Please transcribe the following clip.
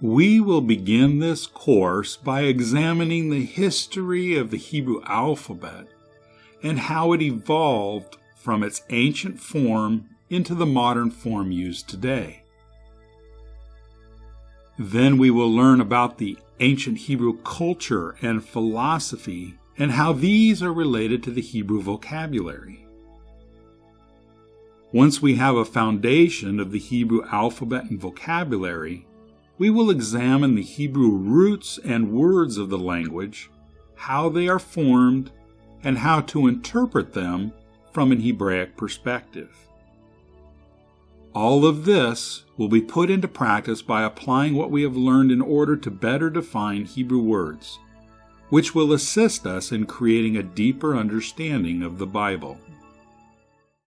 We will begin this course by examining the history of the Hebrew alphabet and how it evolved from its ancient form into the modern form used today. Then we will learn about the ancient Hebrew culture and philosophy and how these are related to the Hebrew vocabulary. Once we have a foundation of the Hebrew alphabet and vocabulary, we will examine the Hebrew roots and words of the language, how they are formed, and how to interpret them from an Hebraic perspective. All of this will be put into practice by applying what we have learned in order to better define Hebrew words, which will assist us in creating a deeper understanding of the Bible.